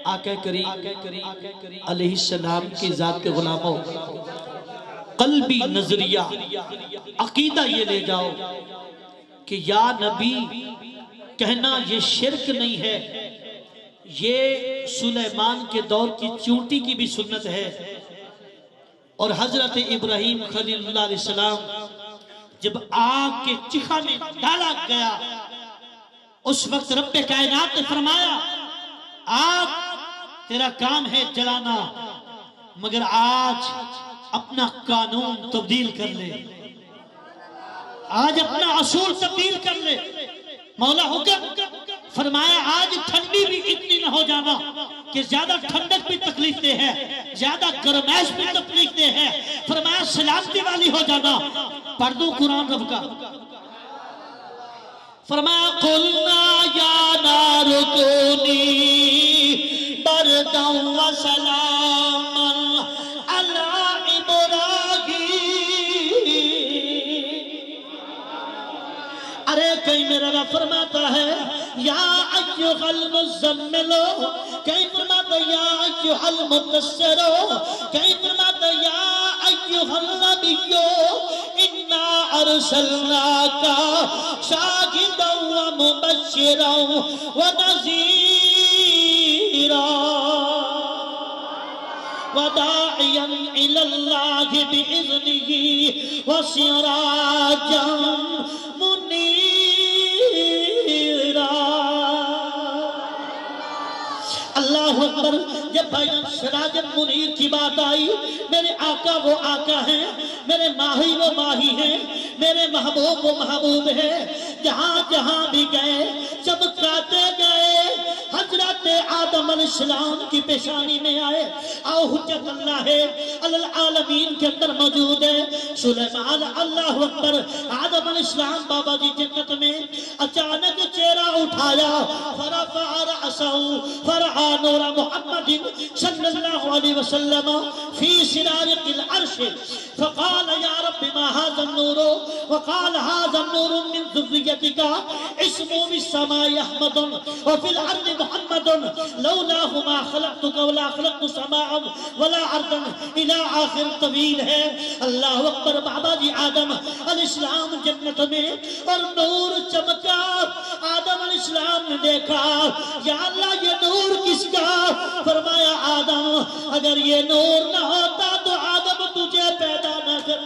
آقا کریم علیہ السلام کی ذات کے غلاموں، قلبی نظریہ عقیدہ یہ لے جاؤ کہ یا نبی کہنا یہ شرک نہیں ہے، یہ سلیمان کے دور کی چونٹی کی بھی سنت ہے۔ اور حضرت ابراہیم خلیل اللہ علیہ السلام جب آگ کے چکھا میں ڈالا گیا، اس وقت رب کائنات نے فرمایا آگ تیرا کام ہے جلانا، مگر آج اپنا قانون تبدیل کر لے، آج اپنا اصول تبدیل کر لے۔ مولا حکم فرمایا آج ٹھنڈی بھی اتنی نہ ہو جانا کہ زیادہ ٹھنڈک بھی تکلیف دے ہے، زیادہ گرمائش بھی تکلیف دے ہے، فرمایا سلامتی والی ہو جانا۔ پڑھ دوں قرآن رب کا، فرمایا قلنا یا نار کونی بردا و سلاما علی ابراہیم۔ ارے کہیں میرا رب فرماتا ہے یا ایھا المزمل، کہیں فرماتا یا ایھا المدثر، کہیں فرماتا یا ایھا النبی انا ارسلناک شاہدا ومبشرا ونذیرا وداعیا الی اللہ بإذنہ وسراجا منیرا۔ اللہ اکبر۔ جب بھائیان سراج منیر کی بات آئی، میرے آقا وہ آقا ہیں، میرے ماہی وہ ماہی ہیں، میرے محبوب وہ محبوب ہیں، جہاں جہاں بھی گئے چمکاتے گئے۔ حضرت آدم علیہ السلام کی پیشانی میں آئے، آؤ حجت اللہ ہے علی العالمین کے اندر موجود ہے سلیمان۔ اللہ اکبر۔ آدم علیہ السلام بابا جی جنت میں اچانک چہرہ اٹھایا، فرفع رأسہ فرعا نور محمد صلی اللہ علیہ وسلم فی سرارق العرش، فقال یا رب ما هذا النور، وقال هذا النور من ذریتک، اسمه في السماء احمد وفي الارض محمد، لولاه ما خلقتك ولا خلقت سماء ولا ارضا، الى آخر طویل ہے۔ اللہ اکبر۔ بابا جی آدم علیہ السلام جنت میں اور نور چمکا، آدم علیہ السلام نے دیکھا یا اللہ یہ نور کس کا؟ فرمایا آدم اگر یہ نور نہ ہوتا تو آدم تجھے پیدا نہ کر،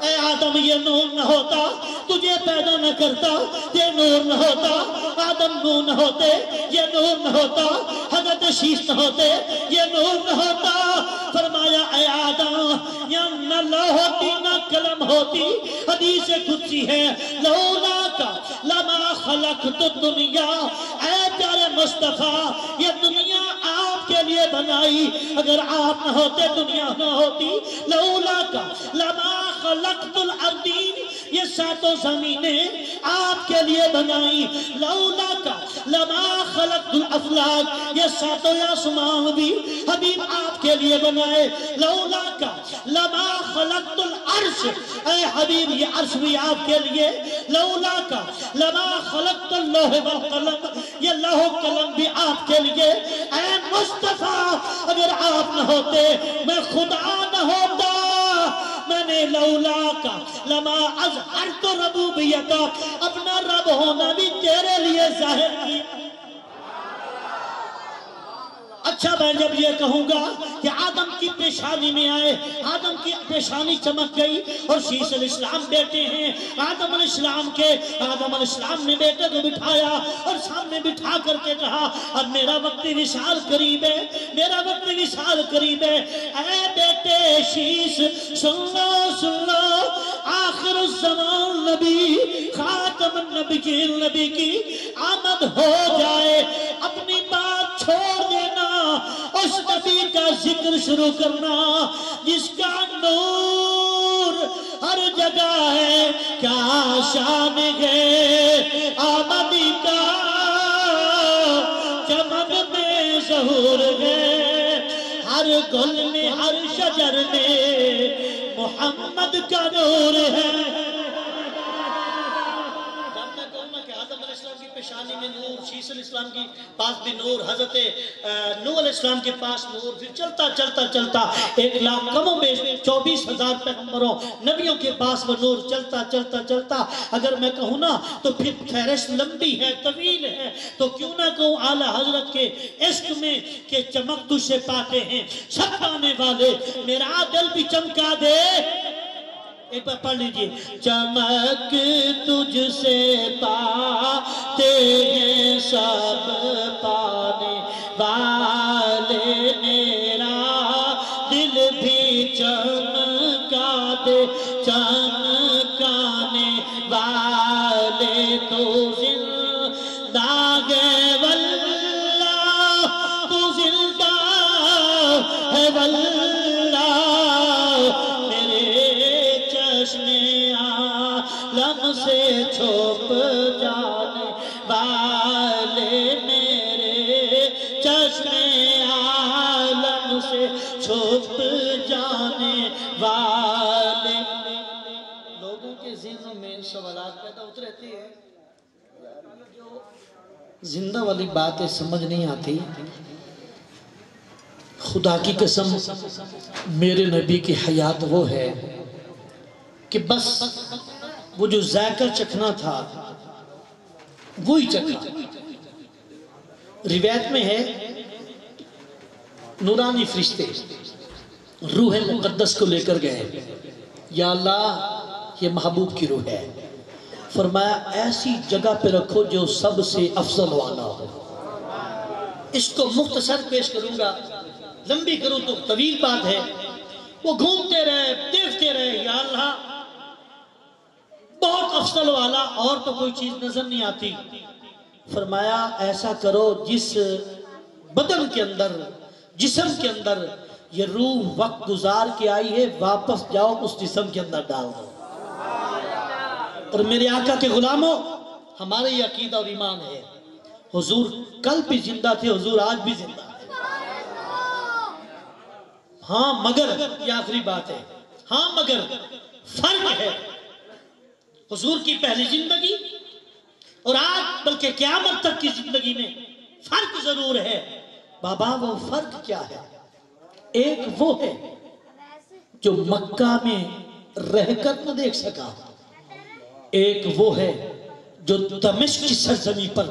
اے آدم یہ نور نہ ہوتا تجھے پیدا نہ کرتا، یہ نور نہ ہوتا آدم نور نہ ہوتے، یہ نور نہ ہوتا حضرت شیش نہ ہوتے، یہ نور نہ ہوتا۔ فرمایا اے آدم یا نہ لوح ہوتی نہ قلم ہوتی، حدیث قدسی ہے لولا کا لما خلقت الدنیا، اے پیارے مصطفیٰ یہ دنیا آپ کے لیے بنائی، اگر آپ نہ ہوتے دنیا نہ ہوتی۔ لولا کا لما خلقت الارضین، یہ ساتوں زمینیں آپ کے لیے بنائی۔ لولا کا لما خلقت الافلاک، یہ ساتوں آسمان بھی حبیب آپ کے لیے بنائے۔ لولا کا لما خلقت العرش، اے حبیب یہ عرش بھی آپ کے لیے۔ لولا کا لما خلقت اللوح والقلم، یہ لوح و قلم بھی آپ کے لیے۔ اے مصطفیٰ اگر آپ نہ ہوتے میں خدا نہ ہوتا، میں نے لولا کا لما اظہرت ربوبیتا، اپنا رب ہونا بھی تیرے لیے ظاہر کیا۔ اچھا میں جب یہ کہوں گا کہ آدم کی پیشانی میں آئے، آدم کی پیشانی چمک گئی اور شیش علیہ السلام بیٹے ہیں آدم علیہ السلام کے، آدم علیہ السلام نے بیٹے کو بٹھایا اور سامنے بٹھا کر کے کہا اب میرا وقت وصال قریب ہے، میرا وقت وصال قریب ہے، اے بیٹے شیش سن لو سن لو، آخر الزمان نبی خاتم النبی نبی کی آمد ہو جائے، اپنی بات چھوڑ دینا، اس نبی کا ذکر شروع کرنا جس کا نور ہر جگہ ہے۔ کیا شان ہے آمدی کا، چمن میں ظہور ہے، ہر گل میں ہر شجر میں محمد کا نور ہے۔ پیشانی میں نور، شیس علیہ السلام کی پاس بھی نور، حضرت نوح علیہ السلام کے پاس نور، پھر چلتا چلتا چلتا 1 لاکھ کم و بیش 24,000 پیغمبروں نبیوں کے پاس وہ نور چلتا چلتا چلتا، اگر میں کہوں نا تو پھر فہرست لمبی ہے، طویل ہے، تو کیوں نہ کہوں اعلیٰ حضرت کے عشق میں کہ چمک تجھ سے پاتے ہیں سب پانے والے، میرا دل بھی چمکا دے۔ ایک بار پڑھ لیجئے، چمک تجھ سے پاتے ہیں سب پانے والے، میرا دل بھی چمکا دے، چمکانے والے تو زندہ ہے واللہ، تو زندہ ہے واللہ، عالم سے چھپ جانے والے، میرے چشم عالم سے چھپ جانے والے۔ لوگوں کے ذہنوں میں سوالات پیدا ہوتے رہتے ہیں، جو زندہ والی باتیں سمجھ نہیں آتی۔ خدا کی قسم میرے نبی کی حیات وہ ہے کہ بس وہ جو ذائقہ چکھنا تھا وہی چکھا۔ روایت میں ہے نورانی فرشتے روح مقدس کو لے کر گئے، یا اللہ یہ محبوب کی روح ہے، فرمایا ایسی جگہ پہ رکھو جو سب سے افضل والا ہو۔ اس کو مختصر پیش کروں گا، لمبی کروں تو طویل بات ہے۔ وہ گھومتے رہے، دیکھتے رہے، یا اللہ بہت افضل والا، اور تو کوئی چیز نظر نہیں آتی۔ فرمایا ایسا کرو جس بدن کے اندر، جسم کے اندر یہ روح وقت گزار کے آئی ہے، واپس جاؤ اس جسم کے اندر ڈال دو۔ اور میرے آقا کے غلاموں، ہمارے یہ عقیدہ اور ایمان ہے، حضور کل بھی زندہ تھے، حضور آج بھی زندہ ہے۔ ہاں مگر، یہ آخری بات ہے، ہاں مگر فرق ہے حضور کی پہلی زندگی اور آج بلکہ قیامت تک کی زندگی میں فرق ضرور ہے۔ بابا وہ فرق کیا ہے؟ ایک وہ ہے جو مکہ میں رہ کر نہ دیکھ سکا، ایک وہ ہے جو دمشق کی سرزمین پر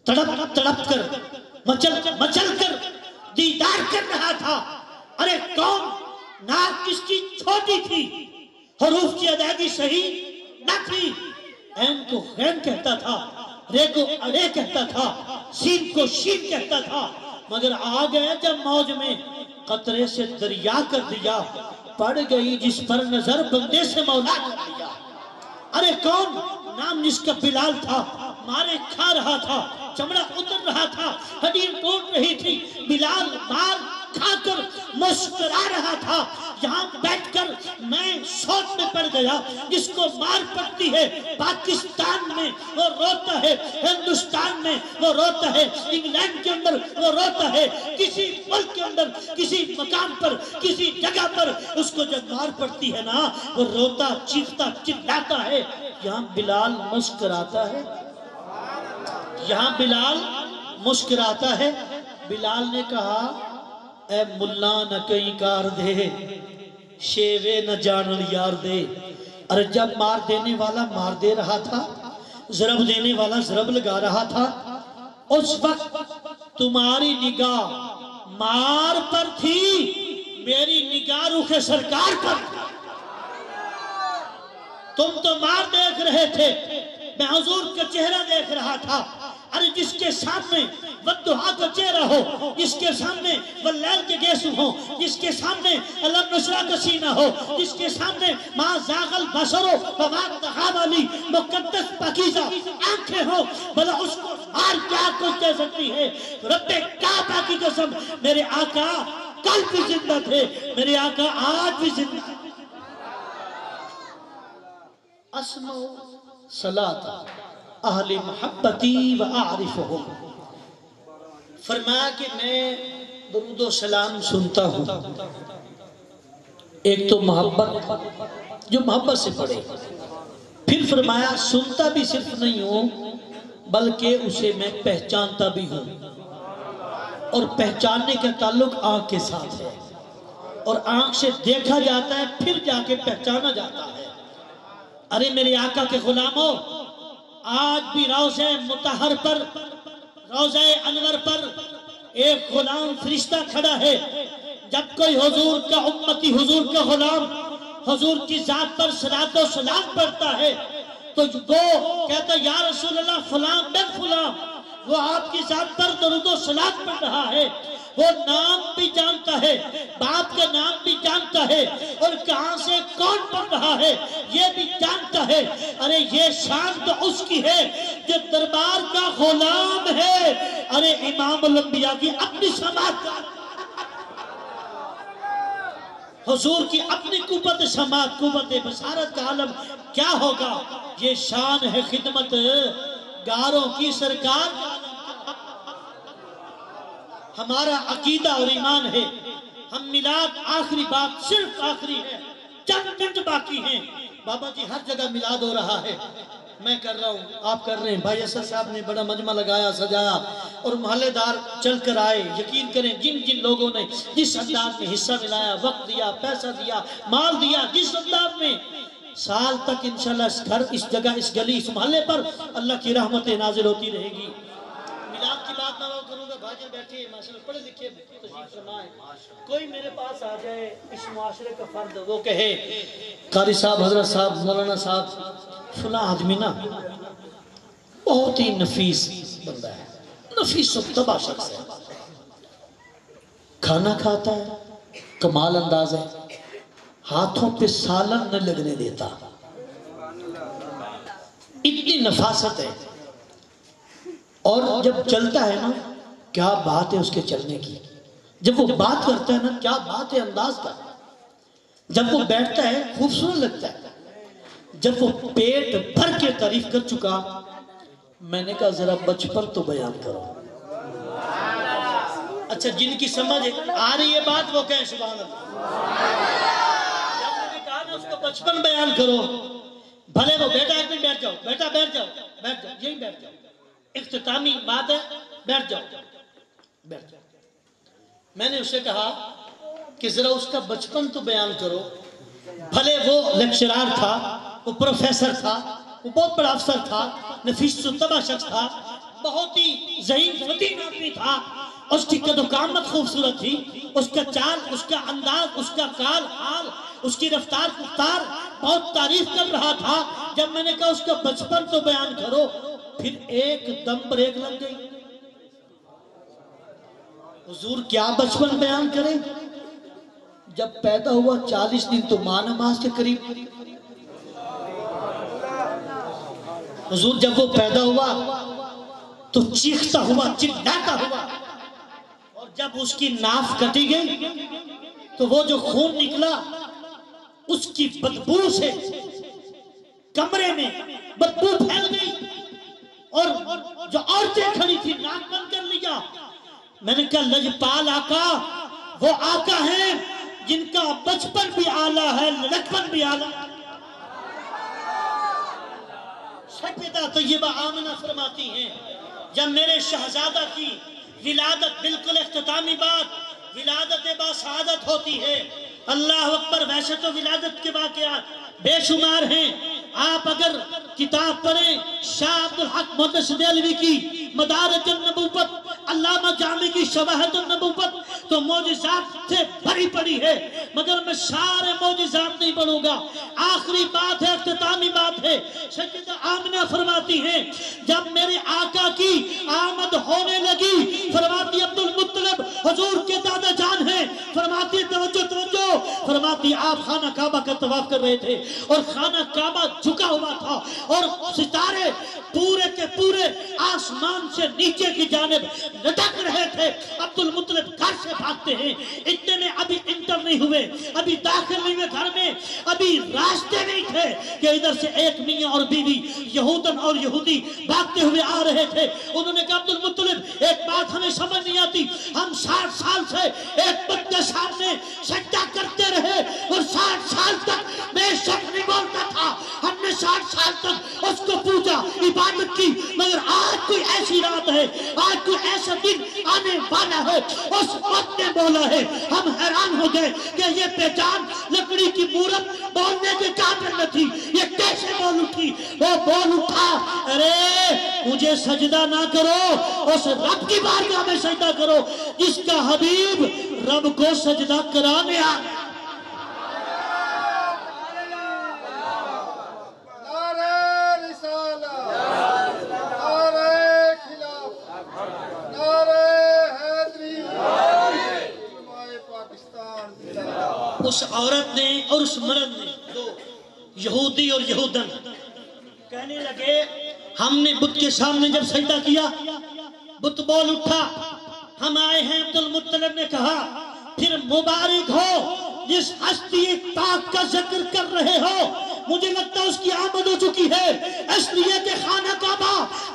تڑپ تڑپ کر مچل کر دیدار کر رہا تھا۔ ارے کون ناک کس کی چھوٹی تھی، حروف کی ادائیگی صحیح نہ تھی، این کو غین کہتا تھا، رے کو اڑے کہتا تھا، سین کو شین کہتا تھا، مگر آ گئے جب موج میں قطرے سے دریا کر دیا، پڑ گئی جس پر نظر بندے سے مولا کر دیا۔ ارے کون نام جس کا بلال تھا، مارے کھا رہا تھا، چمڑا اتر رہا تھا، ہڈیاں ٹوٹ رہی تھی، بلال مار کھا کر مسکرا رہا تھا۔ یہاں بیٹھ کر میں سوچ میں پڑ گیا، جس کو مار پڑتی ہے پاکستان میں وہ روتا ہے، ہندوستان میں وہ روتا ہے، انگلینڈ کے اندر وہ روتا ہے، کسی ملک کے اندر کسی مقام پر کسی جگہ پر اس کو جب مار پڑتی ہے نا وہ روتا چیختا چلاتا ہے۔ یہاں بلال مسکراتا ہے، یہاں بلال مسکراتا ہے۔ بلال نے کہا اے ملا نہ کہیں کار دے، شیوے نہ جانل یار دے۔ ارے جب مار دینے والا مار دے رہا تھا، ضرب دینے والا ضرب لگا رہا تھا، اس وقت تمہاری نگاہ مار پر تھی، میری نگاہ رخ سرکار پر تھی۔ تم تو مار دیکھ رہے تھے، میں حضور کا چہرہ دیکھ رہا تھا۔ ارے جس کے سامنے والدہا کا چہرہ ہو، جس کے سامنے واللیل کے گیسو ہو، جس کے سامنے علم نشرہ کا سینہ ہو، جس کے سامنے ما زاغ البصر وما طغی والی مقدس پاکیزہ آنکھیں ہو، بھلا اس کو مار کیا کچھ دے سکتی ہے؟ رب کعبہ کی قسم، میرے آقا کل بھی زندہ تھے، میرے آقا آج بھی زندہ تھے۔ اسمع صلاة اہل محبتی و اعرفہم، فرمایا کہ میں درود و سلام سنتا ہوں، ایک تو محبت جو محبت سے پڑھے، پھر فرمایا سنتا بھی صرف نہیں ہوں بلکہ اسے میں پہچانتا بھی ہوں، اور پہچاننے کا تعلق آنکھ کے ساتھ ہے، اور آنکھ سے دیکھا جاتا ہے پھر جا کے پہچانا جاتا ہے۔ ارے میرے آقا کے غلاموں، آج بھی روضہ مطہر پر، روضہ انور پر ایک غلام فرشتہ کھڑا ہے۔ جب کوئی حضور کا امتی، حضور کا غلام حضور کی ذات پر صلاۃ و سلام پڑھتا ہے تو وہ کہتا یا رسول اللہ فلان بن فلان، وہ آپ کی ذات پر درود و سلام پڑھ رہا ہے، وہ نام بھی جانتا ہے، باپ کا نام بھی جانتا ہے، اور کہاں سے کون پڑھ رہا ہے یہ بھی جانتا ہے۔ ارے یہ شان تو اس کی ہے جو دربار کا غلام ہے۔ ارے امام الانبیاء کی اپنی سماعت، حضور کی اپنی قوت سماعت، قوت بصارت کا عالم کیا ہوگا؟ یہ شان ہے خدمت گاروں کی سرکار۔ ہمارا عقیدہ اور ایمان ہے، ہم میلاد آخری بات، صرف آخری ہے، چند منٹ باقی ہیں۔ بابا جی ہر جگہ میلاد ہو رہا ہے، میں کر رہا ہوں، آپ کر رہے ہیں، بھائی اسد صاحب نے بڑا مجمع لگایا، سجایا، اور محلے دار چل کر آئے۔ یقین کریں جن جن لوگوں نے جس انداز میں حصہ ملایا، وقت دیا، پیسہ دیا، مال دیا، جس انداز میں، سال تک انشاءاللہ اس گھر، اس جگہ، اس گلی، اس محلے پر اللہ کی رحمتیں نازل ہوتی رہے گی۔ میلاد کی بات میں وہ کروں گا، بھائی بیٹھے ماشاءاللہ پڑھے لکھے تشریف فرمائیں، کوئی میرے پاس آ جائے اس معاشرے کا فرد، وہ کہے قاری صاحب، حضرت صاحب، مولانا صاحب، فلاں آدمی نا بہت ہی نفیس بندہ ہے، نفیس و طبع شخص ہے، کھانا کھاتا ہے، کمال انداز ہے، ہاتھوں پہ سالن نہ لگنے دیتا، اتنی نفاست ہے، اور جب چلتا ہے نا کیا بات ہے اس کے چلنے کی، جب وہ بات کرتا ہے نا کیا بات ہے انداز کا، جب وہ بیٹھتا ہے خوبصورت لگتا ہے، جب وہ پیٹ بھر کے تعریف کر چکا، میں نے کہا ذرا بچپن تو بیان کرو۔ اچھا جن کی سمجھ آ رہی ہے بات وہ کہیں سبحان اللہ۔ جب میں نے کہا نا اس کو بچپن بیان کرو، بھلے وہ بیٹا ایک منٹ بیٹھ جاؤ، بیٹا بیٹھ جاؤ، بیٹھ جاؤ، یہی بیٹھ جاؤ، اختتامی بات ہے، بیٹھ جاؤ، بیٹھ جاؤ۔ میں نے اسے کہا کہ ذرا اس کا بچپن تو بیان کرو، بھلے وہ لیکچرار تھا، وہ پروفیسر تھا، وہ بہت بڑا افسر تھا، نفیس و طبع شخص تھا، بہت ہی ذہین فطین آدمی تھا، اس کی قد و قامت خوبصورت تھی، اس کا چال، اس کا انداز، اس کا کال حال، اس کی رفتار گفتار بہت تعریف کر رہا تھا۔ جب میں نے کہا اس کا بچپن تو بیان کرو، پھر ایک دم بریک لگ گئی۔ حضور کیا بچپن بیان کریں؟ جب پیدا ہوا 40 دن تو ماں نماز کے قریب، حضور جب وہ پیدا ہوا تو چیختا ہوا، چلاتا ہوا، اور جب اس کی ناف کٹی گئی تو وہ جو خون نکلا اس کی بدبو سے کمرے میں بدبو پھیل گئی، اور جو عورتیں کھڑی تھی ناک بند کر لیا۔ میں نے کہا لجپال آقا وہ آقا ہیں جن کا بچپن بھی اعلیٰ ہے، لڑکپن بھی اعلیٰ ہے۔ سیدہ طیبہ آمنہ فرماتی ہیں جب میرے شہزادہ کی ولادت، بالکل اختتامی بات، ولادت باسعادت ہوتی ہے۔ اللہ اکبر، ویسے تو ولادت کے واقعات بے شمار ہیں، آپ اگر کتاب پڑھیں شاہ عبدالحق محدث دہلوی کی مدارج النبوت، علامہ جامی کی شواہد النبوت، تو معجزات سے بھری پڑی ہے، مگر میں سارے معجزات نہیں پڑھوں گا۔ آخری بات ہے، اختتامی بات ہے، سیدہ آمنہ فرماتی ہیں جب میرے آقا کی آمد ہونے لگی، فرماتی عبدالمطلب حضور کے دادا جان ہیں، فرماتی توجہ توجہ، فرماتی آپ خانہ کعبہ کا طواف کر رہے تھے اور خانہ کعبہ جھکا ہوا تھا، اور ستارے پورے کے پورے آسمان سے نیچے کی جانب لٹک رہے تھے۔ عبدالمطلب گھر سے بھاگتے ہیں، اتنے میں ابھی انٹر نہیں ہوئے، ابھی داخل نہیں ہوئے گھر میں، ابھی راستے نہیں تھے کہ ادھر سے ایک میاں اور بیوی یہودن اور یہودی بھاگتے ہوئے آ رہے تھے۔ انہوں نے کہا عبدالمطلب ایک بات ہمیں سمجھ نہیں آتی، ہم 60 سال سے ایک بچے سامنے سجدہ کرتے رہے اور 60 سال تک بے شک نہیں بولتا تھا، ہم نے 60 سال تک اس کو پوجا عبادت کی، مگر آج کوئی ایسی رات ہے، آج کوئی ایسا دن آنے والا ہے۔ اس وقت نے بولا ہے، ہم حیران ہو گئے کہ یہ پہچان لکڑی کی مورت بولنے کے قابل نہ تھی، یہ کیسے بول اٹھی؟ وہ بول اٹھا، ارے مجھے سجدہ نہ کرو، اس رب کی بارگاہ میں سجدہ کرو جس کا حبیب رب کو سجدہ کرانے آ۔ اس عورت نے اور اس مرد نے، دو یہودی اور یہودن، کہنے لگے ہم نے بت کے سامنے جب سجدہ کیا بت بول اٹھا، ہم آئے ہیں۔ عبد المطلب نے کہا پھر مبارک ہو جس ہستی پاک کا ذکر کر رہے ہو، مجھے لگتا اس کی آمد ہو چکی ہے، اس لیے کہ خانہ کعبہ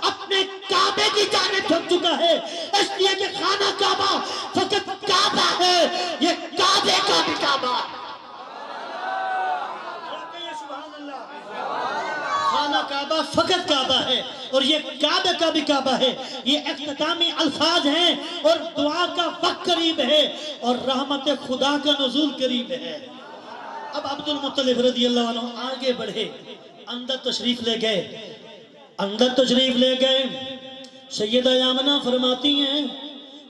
اپنے کعبے کی جانب جھک چکا ہے، اس لیے کہ خانہ کعبہ فقط کعبہ ہے، یہ کعبے کا بھی کعبہ۔ خانہ کعبہ فقط کعبہ ہے اور یہ کعبے کا بھی کعبہ ہے۔ یہ اختتامی الفاظ ہیں اور دعا کا وقت قریب ہے اور رحمت خدا کا نزول قریب ہے۔ اب عبد المطلب رضی اللہ عنہ آگے بڑھے، اندر تشریف لے گئے۔ سیدہ آمنہ فرماتی ہیں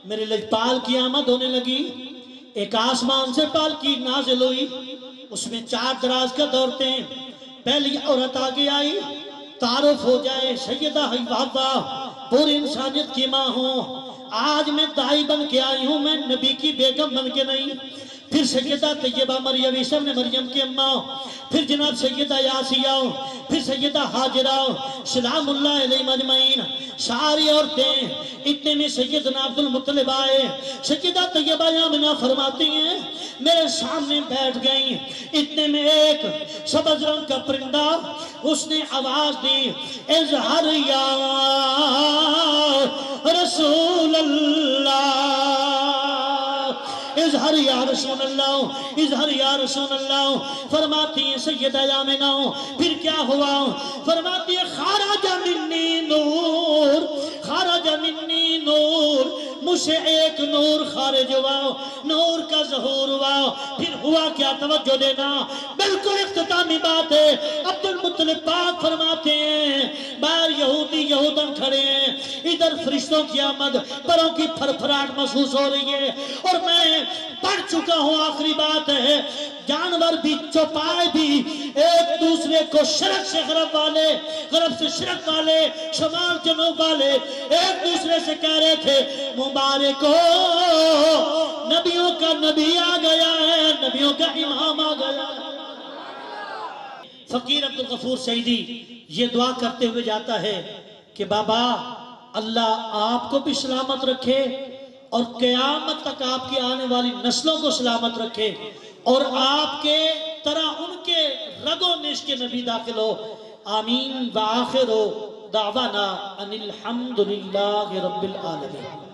میرے لجپال کی آمد ہونے لگی، ایک آسمان سے پالکی نازل ہوئی، اس میں 4 دراز کا دورتے ہیں۔ پہلی عورت آگے آئی، تعارف ہو جائے، سیدہ حبابہ پوری انسانیت کی ماں ہوں، آج میں دائی بن کے آئی ہوں، میں نبی کی بیگم بن کے نہیں۔ پھر سیدہ طیبہ مریم عیسیٰ نے مریم کی اماں، پھر جناب سیدہ یاسیہ، پھر سیدہ حاجرہ سلام اللہ علیہ مجمعین، ساری عورتیں۔ اتنے میں سیدنا عبد المطلب آئے، سیدہ طیبہ آمنہ فرماتی ہیں میرے سامنے بیٹھ گئیں۔ اتنے میں ایک سبز رنگ کا پرندہ، اس نے آواز دی، اظہر یا رسول اللہ، اظہر یا رسول اللہ، اظہر یا رسول اللہ۔ فرماتی ہیں سیدہ آمنہ پھر کیا ہوا؟ فرماتی ہیں خارج منی نور، خارج منی نور، مجھ سے ایک نور خارج ہوا، نور کا ظہور ہوا۔ پھر ہوا کیا؟ توجہ دینا، بالکل اختتامی بات ہے۔ عبد المطلب پاک فرماتے ہیں باہر یہودی یہودن کھڑے ہیں، ادھر فرشتوں کی آمد، پروں کی پھرپھراہٹ محسوس ہو رہی ہے اور میں پڑھ چکا ہوں۔ آخری بات ہے، جانور بھی چوپائے بھی ایک دوسرے کو شرق سے غرب والے، غرب سے شرق والے، شمال جنوب والے ایک دوسرے سے کہہ رہے تھے مبارک ہو، نبیوں کا نبی آ گیا ہے، نبیوں کا امام آ گیا ہے۔ فقیر عبدالغفور سعیدی یہ دعا کرتے ہوئے جاتا ہے کہ بابا اللہ آپ کو بھی سلامت رکھے اور قیامت تک آپ کی آنے والی نسلوں کو سلامت رکھے اور آپ کے طرح ان کے رگوں میں اس کے نبی داخل ہو، آمین۔ وآخر دعوانا ان الحمدللہ رب العالمین۔